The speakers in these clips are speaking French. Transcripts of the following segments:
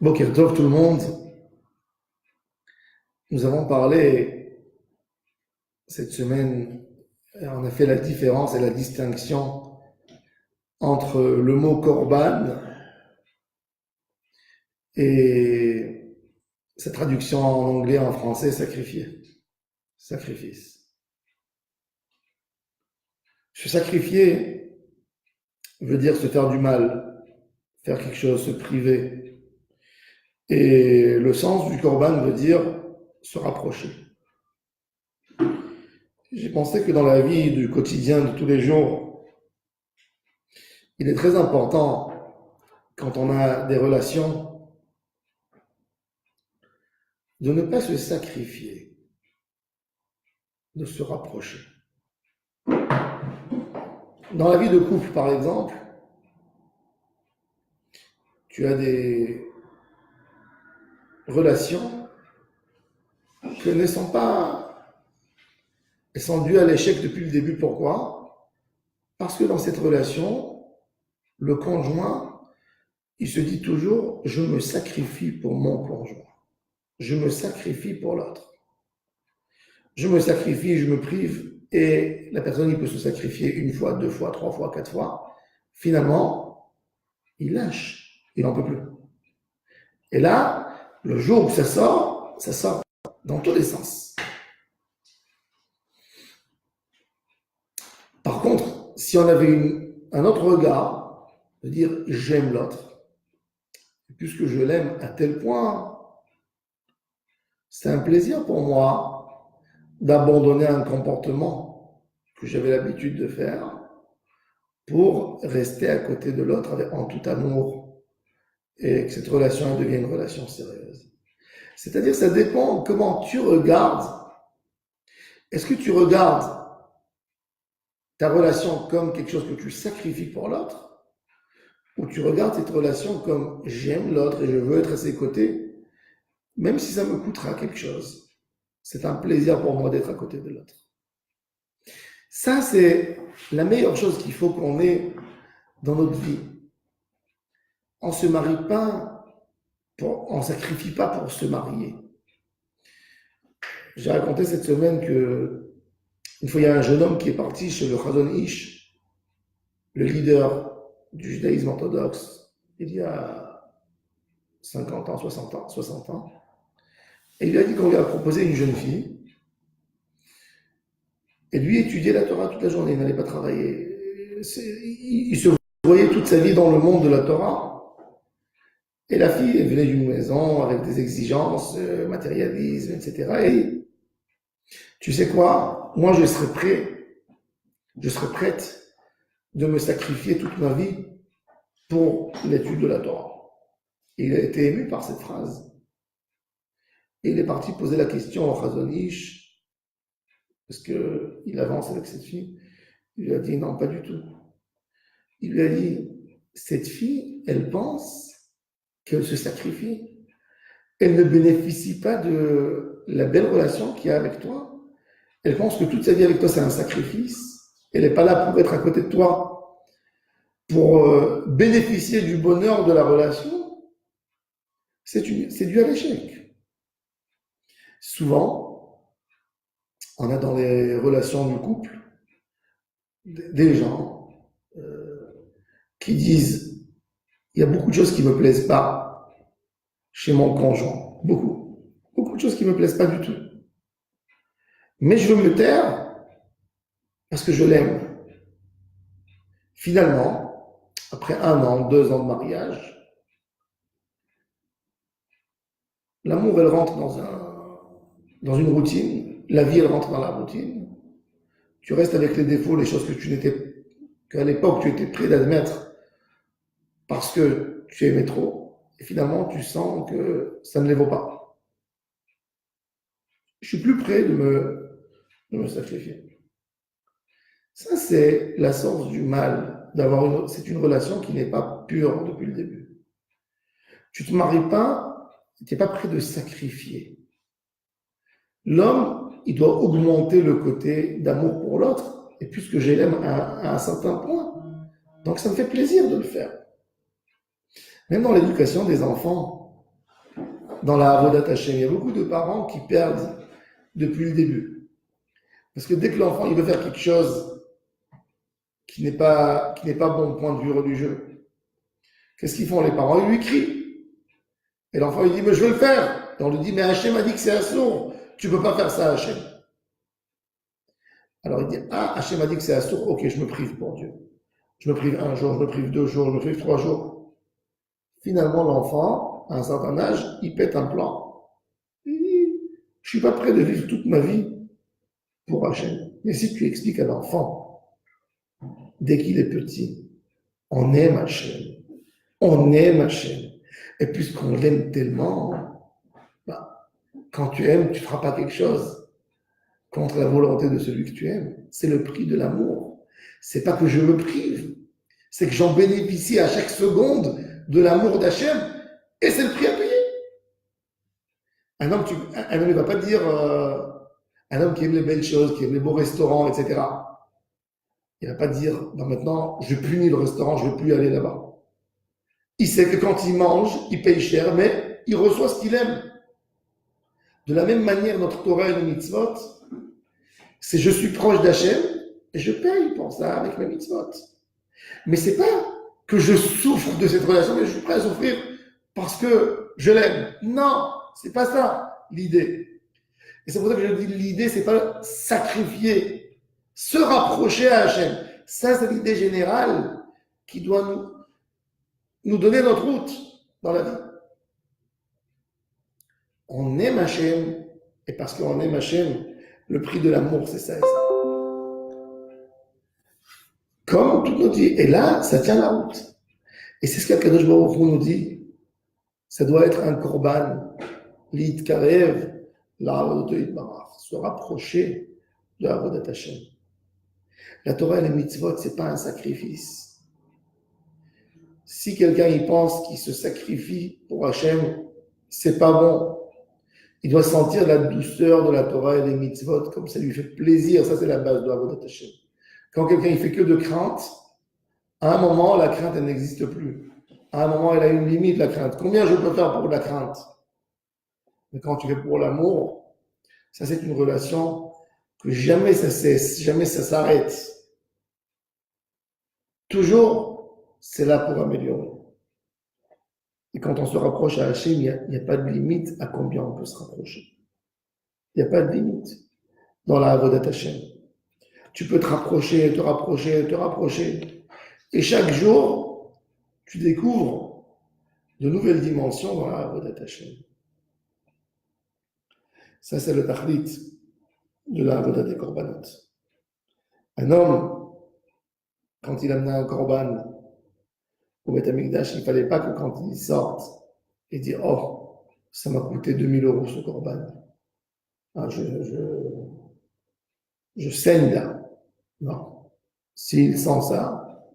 Boker Tov tout le monde. Nous avons parlé cette semaine, on a fait la différence et la distinction entre le mot korban et sa traduction en anglais, en français, sacrifier, sacrifice. Se sacrifier veut dire se faire du mal, faire quelque chose, se priver. Et le sens du korban veut dire se rapprocher. J'ai pensé que dans la vie du quotidien de tous les jours, il est très important, quand on a des relations, de ne pas se sacrifier, de se rapprocher. Dans la vie de couple, par exemple, tu as des relations que ne sont pas, elles sont dues à l'échec depuis le début. Pourquoi? Parce que dans cette relation, le conjoint, il se dit toujours, je me sacrifie pour mon conjoint. Je me sacrifie pour l'autre. Je me sacrifie, je me prive, et la personne, il peut se sacrifier une fois, deux fois, trois fois, quatre fois. Finalement, il lâche, il n'en peut plus. Et là, le jour où ça sort dans tous les sens. Par contre, si on avait un autre regard, de dire j'aime l'autre, puisque je l'aime à tel point, c'est un plaisir pour moi d'abandonner un comportement que j'avais l'habitude de faire pour rester à côté de l'autre en tout amour et que cette relation devienne une relation sérieuse. C'est-à-dire, ça dépend comment tu regardes. Est-ce que tu regardes ta relation comme quelque chose que tu sacrifies pour l'autre, ou tu regardes cette relation comme j'aime l'autre et je veux être à ses côtés, même si ça me coûtera quelque chose. C'est un plaisir pour moi d'être à côté de l'autre. Ça, c'est la meilleure chose qu'il faut qu'on ait dans notre vie. On ne se marie pas, on ne sacrifie pas pour se marier. J'ai raconté cette semaine que une fois, il y a un jeune homme qui est parti chez le Chazon Ish, le leader du judaïsme orthodoxe, il y a 50 ans, 60 ans. Et il lui a dit qu'on lui a proposé une jeune fille. Et lui étudiait la Torah toute la journée, il n'allait pas travailler. Il se voyait toute sa vie dans le monde de la Torah. Et la fille, elle venait d'une maison avec des exigences, matérialisme, etc. Et tu sais quoi? Moi, je serais prête de me sacrifier toute ma vie pour l'étude de la Torah. Et il a été ému par cette phrase. Et il est parti poser la question au Chazon Ish, parce qu'il avance avec cette fille. Il lui a dit non, pas du tout. Il lui a dit, cette fille, elle pense qu'elle se sacrifie. Elle ne bénéficie pas de la belle relation qu'il y a avec toi. Elle pense que toute sa vie avec toi, c'est un sacrifice. Elle n'est pas là pour être à côté de toi, pour bénéficier du bonheur de la relation. C'est dû à l'échec. Souvent, on a dans les relations du couple des gens qui disent il y a beaucoup de choses qui ne me plaisent pas chez mon conjoint. Beaucoup de choses qui ne me plaisent pas du tout. Mais je veux me taire parce que je l'aime. Finalement, après 1 an, 2 ans de mariage, l'amour, elle rentre dans une routine. La vie, elle rentre dans la routine. Tu restes avec les défauts, les choses qu'à l'époque, tu étais prêt d'admettre parce que tu aimais trop. Et finalement, tu sens que ça ne les vaut pas. Je suis plus prêt de me sacrifier. Ça, c'est la source du mal. C'est une relation qui n'est pas pure depuis le début. Tu ne te maries pas, tu n'es pas prêt de sacrifier. L'homme, il doit augmenter le côté d'amour pour l'autre, et puisque je l'aime à un certain point, donc ça me fait plaisir de le faire. Même dans l'éducation des enfants, dans la Avodat Hashem. Il y a beaucoup de parents qui perdent depuis le début. Parce que dès que l'enfant il veut faire quelque chose qui n'est pas bon au point de vue religieux, qu'est-ce qu'ils font les parents? Ils lui crient. Et l'enfant il dit mais je veux le faire. Et on lui dit mais Hachem a dit que c'est assourd. Tu ne peux pas faire ça Hachem. Alors il dit ah Hachem a dit que c'est assourd. Ok, je me prive pour Dieu. Je me prive un jour, je me prive 2 jours, je me prive 3 jours. Finalement l'enfant, à un certain âge, il pète un plan. Il dit je suis pas prêt de vivre toute ma vie pour Hachem. Mais si tu expliques à l'enfant, dès qu'il est petit, on aime Hachem. On aime Hachem. Et puisqu'on l'aime tellement, bah, quand tu aimes, tu ne feras pas quelque chose contre la volonté de celui que tu aimes. C'est le prix de l'amour. C'est pas que je me prive, c'est que j'en bénéficie à chaque seconde de l'amour d'Hachem, et c'est le prix à payer. Un homme ne va pas dire, un homme qui aime les belles choses, qui aime les beaux restaurants, etc. Il ne va pas dire, non, maintenant, je punis le restaurant, je ne veux plus aller là-bas. Il sait que quand il mange, il paye cher, mais il reçoit ce qu'il aime. De la même manière, notre Torah et nos mitzvot, c'est je suis proche d'Hachem et je paye pour ça avec mes mitzvot. Mais c'est pas que je souffre de cette relation, mais je suis prêt à souffrir parce que je l'aime. Non, c'est pas ça l'idée. Et c'est pour ça que je dis l'idée, c'est pas sacrifier, se rapprocher à Hachem. Ça, c'est l'idée générale qui doit nous donner notre route dans la vie. On aime Hachem, et parce qu'on aime Hachem, le prix de l'amour, c'est ça et ça. Comme tout nous dit. Et là, ça tient la route. Et c'est ce qu'Akadosh Baruch Hu nous dit. Ça doit être un korban, l'it karev, l'avodat itbarach, se rapprocher de l'avodat Hashem. La Torah et les mitzvot, c'est pas un sacrifice. Si quelqu'un y pense qu'il se sacrifie pour Hashem, c'est pas bon. Il doit sentir la douceur de la Torah et des mitzvot, comme ça lui fait plaisir. Ça, c'est la base de l'avodat Hashem. Quand quelqu'un il fait que de crainte, à un moment, la crainte, elle n'existe plus. À un moment, elle a une limite, la crainte. Combien je peux faire pour la crainte? Mais quand tu fais pour l'amour, ça, c'est une relation que jamais ça cesse, jamais ça s'arrête. Toujours, c'est là pour améliorer. Et quand on se rapproche à Hachem, il n'y a pas de limite à combien on peut se rapprocher. Il n'y a pas de limite dans la avodat Hachem. Tu peux te rapprocher, te rapprocher, te rapprocher. Et chaque jour, tu découvres de nouvelles dimensions dans la avodat Hachem. Ça, c'est le tachlit de la avodat des korbanot. Un homme, quand il amenait un korban au Beth Amikdash, il ne fallait pas que quand il sorte, il dise « Oh, ça m'a coûté 2000 € ce korban. Ah, je saigne là. » Non. S'il sent ça,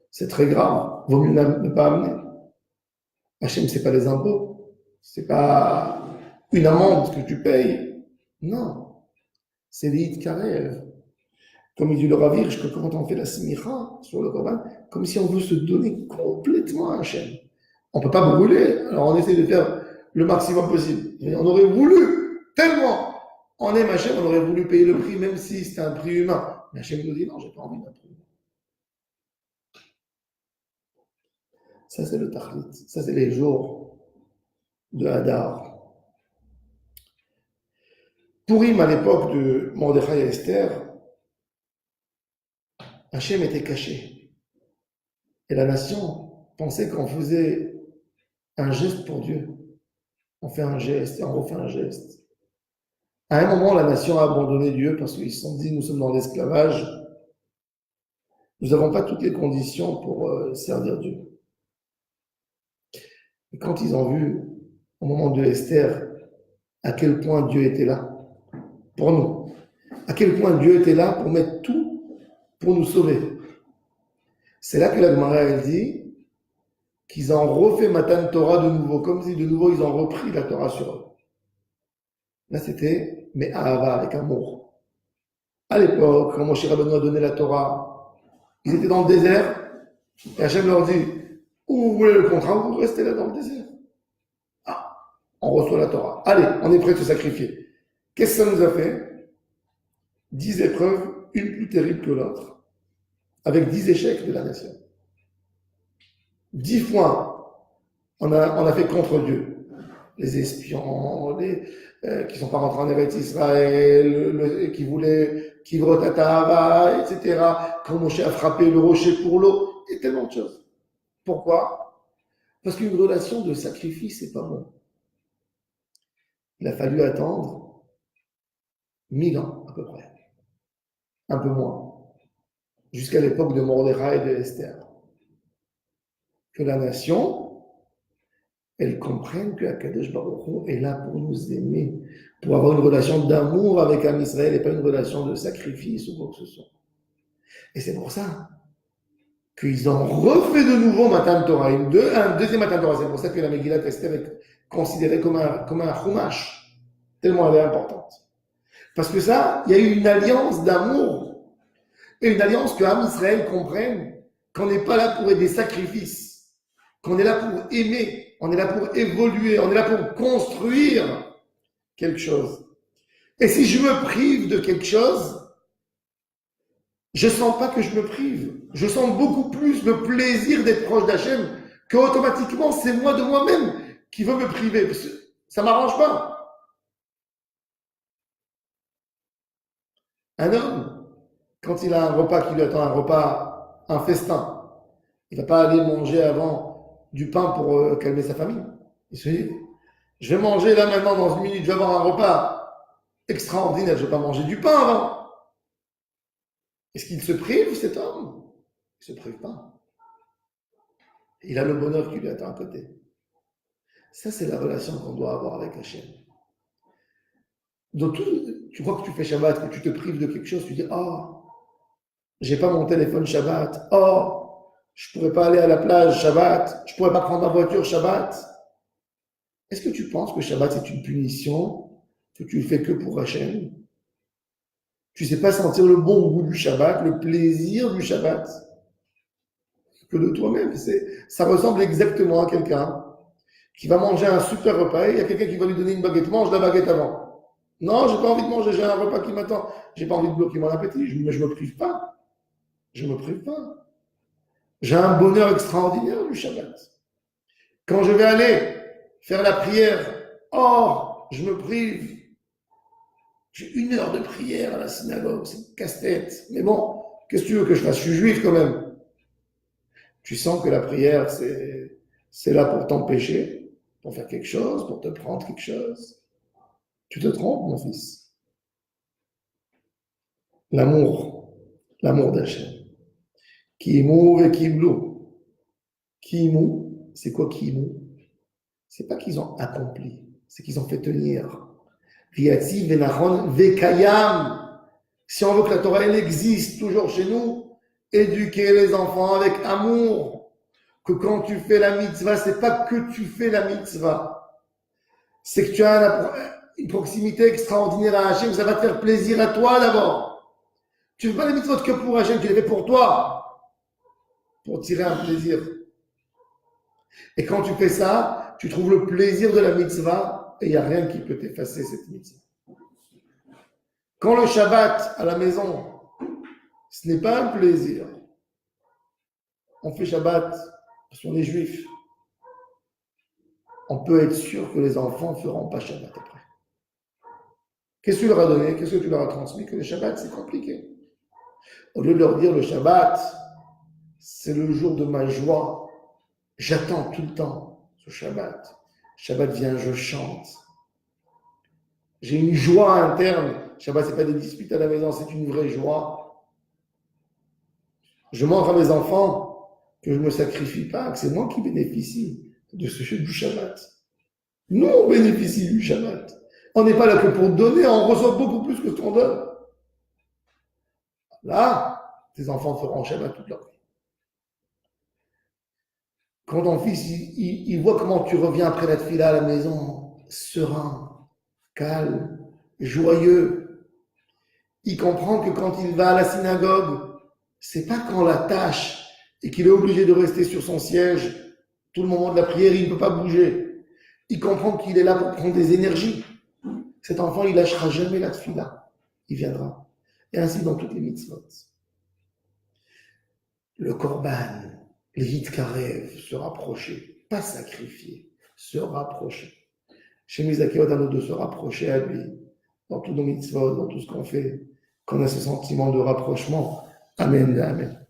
c'est très grave. Vaut mieux ne pas amener. Hachem, ce n'est pas les impôts. Ce n'est pas une amende que tu payes. Non. C'est l'Id Karev. Comme il dit le Rav Hirsch, que quand on fait la smicha sur le korban, comme si on veut se donner complètement à Hachem. On ne peut pas brûler, alors on essaie de faire le maximum possible. Mais on aurait voulu, tellement, on aime Hachem, on aurait voulu payer le prix, même si c'était un prix humain. Mais Hachem nous dit non, j'ai pas envie d'un prix humain. Ça, c'est le tachlit. Ça, c'est les jours de Hadar. Purim, à l'époque de Mordechai et Esther, Hachem était caché. Et la nation pensait qu'on faisait un geste pour Dieu. On fait un geste et on refait un geste. À un moment, la nation a abandonné Dieu parce qu'ils se sont dit, nous sommes dans l'esclavage. Nous n'avons pas toutes les conditions pour servir Dieu. Et quand ils ont vu, au moment de Esther, à quel point Dieu était là pour nous, à quel point Dieu était là pour mettre tout pour nous sauver. C'est là que la Gemara elle dit qu'ils ont refait Matan Torah de nouveau, comme si de nouveau ils ont repris la Torah sur eux. Là c'était mais Ahava, avec amour. À l'époque, quand Moshe Rabbeinu a donné la Torah, ils étaient dans le désert, et Hachem leur dit, où vous voulez le contrat, vous restez là dans le désert. Ah, on reçoit la Torah. Allez, on est prêt de se sacrifier. Qu'est-ce que ça nous a fait? 10 épreuves, une plus terrible que l'autre, avec 10 échecs de la nation. 10 fois, on a fait contre Dieu. Les espions, qui ne sont pas rentrés en Eretz Israël, qui voulaient Kivro Tatahava, etc. Quand Moshe a frappé le rocher pour l'eau, et tellement de choses. Pourquoi? Parce qu'une relation de sacrifice, c'est pas bon. Il a fallu attendre 1000 ans, à peu près. Un peu moins. Jusqu'à l'époque de Mordechai et de Esther. Que la nation, elle comprenne que Akadosh Baruch Hu est là pour nous aimer, pour avoir une relation d'amour avec Am Israël et pas une relation de sacrifice ou quoi que ce soit. Et c'est pour ça qu'ils ont refait de nouveau Matan Torah, un deuxième Matan Torah. C'est pour ça que la Megillat Esther est considérée comme un chumash, tellement elle est importante. Parce que ça, il y a eu une alliance d'amour et une alliance que Am Israël comprenne qu'on n'est pas là pour aider des sacrifices, qu'on est là pour aimer, on est là pour évoluer, on est là pour construire quelque chose. Et si je me prive de quelque chose, je ne sens pas que je me prive. Je sens beaucoup plus le plaisir d'être proche d'Hachem qu'automatiquement c'est moi de moi-même qui veux me priver. Parce que ça ne m'arrange pas. Un homme, quand il a un repas qui lui attend, un repas, un festin, il ne va pas aller manger avant du pain pour calmer sa famille. Il se dit, je vais manger là maintenant dans une minute, je vais avoir un repas extraordinaire, je ne vais pas manger du pain avant. Est-ce qu'il se prive, cet homme? Il ne se prive pas. Il a le bonheur qui lui attend à côté. Ça, c'est la relation qu'on doit avoir avec Hachem. Donc, tu crois que tu fais Shabbat, que tu te prives de quelque chose, tu dis, oh, j'ai pas mon téléphone Shabbat, oh, je pourrais pas aller à la plage Shabbat, je pourrais pas prendre ma voiture Shabbat. Est-ce que tu penses que Shabbat, c'est une punition, que tu le fais que pour Hachem? Tu ne sais pas sentir le bon goût du Shabbat, le plaisir du Shabbat que de toi-même. Ça ressemble exactement à quelqu'un qui va manger un super repas et il y a quelqu'un qui va lui donner une baguette. Mange la baguette avant. Non, j'ai pas envie de manger, j'ai un repas qui m'attend. J'ai pas envie de bloquer mon appétit, mais je me prive pas. Je me prive pas. J'ai un bonheur extraordinaire du Shabbat. Quand je vais aller faire la prière, oh, je me prive. J'ai 1 heure de prière à la synagogue, c'est casse-tête. Mais bon, qu'est-ce que tu veux que je fasse? Je suis juif quand même. Tu sens que la prière, c'est là pour t'empêcher, pour faire quelque chose, pour te prendre quelque chose. Tu te trompes, mon fils. L'amour d'Hachem. Kiimou et Kiblou. Kiimou, c'est quoi Kiimou? C'est pas qu'ils ont accompli, c'est qu'ils ont fait tenir. Riati, Venachon, Vekayam. Si on veut que la Torah, elle existe toujours chez nous, éduquer les enfants avec amour. Que quand tu fais la mitzvah, c'est pas que tu fais la mitzvah. C'est que tu as une proximité extraordinaire à Hachem, ça va te faire plaisir à toi d'abord. Tu ne fais pas la mitzvah que pour Hachem, tu les fais pour toi. Pour tirer un plaisir. Et quand tu fais ça, tu trouves le plaisir de la mitzvah et il n'y a rien qui peut t'effacer cette mitzvah. Quand le Shabbat à la maison, ce n'est pas un plaisir. On fait Shabbat parce qu'on est juif. On peut être sûr que les enfants ne feront pas Shabbat après. Qu'est-ce que tu leur as donné? Qu'est-ce que tu leur as transmis? Que le Shabbat, c'est compliqué. Au lieu de leur dire le Shabbat, c'est le jour de ma joie. J'attends tout le temps ce Shabbat. Shabbat vient, je chante. J'ai une joie interne. Shabbat, ce n'est pas des disputes à la maison, c'est une vraie joie. Je montre à mes enfants que je ne me sacrifie pas, que c'est moi qui bénéficie du Shabbat. Nous, on bénéficie du Shabbat. On n'est pas là que pour donner, on reçoit beaucoup plus que ce qu'on donne. Là, tes enfants feront Shabbat toute leur vie. Quand ton fils, il voit comment tu reviens après la tefila à la maison, serein, calme, joyeux. Il comprend que quand il va à la synagogue, c'est pas quand la tâche et qu'il est obligé de rester sur son siège tout le moment de la prière, il ne peut pas bouger. il comprend qu'il est là pour prendre des énergies. Cet enfant, il lâchera jamais la tfila. Il viendra. Et ainsi dans toutes les mitzvot. Le korban, les hitkarev, se rapprocher, pas sacrifier, se rapprocher. Chez Mizaki, on a de se rapprocher à lui, dans tous nos mitzvot, dans tout ce qu'on fait, qu'on a ce sentiment de rapprochement. Amen, amen.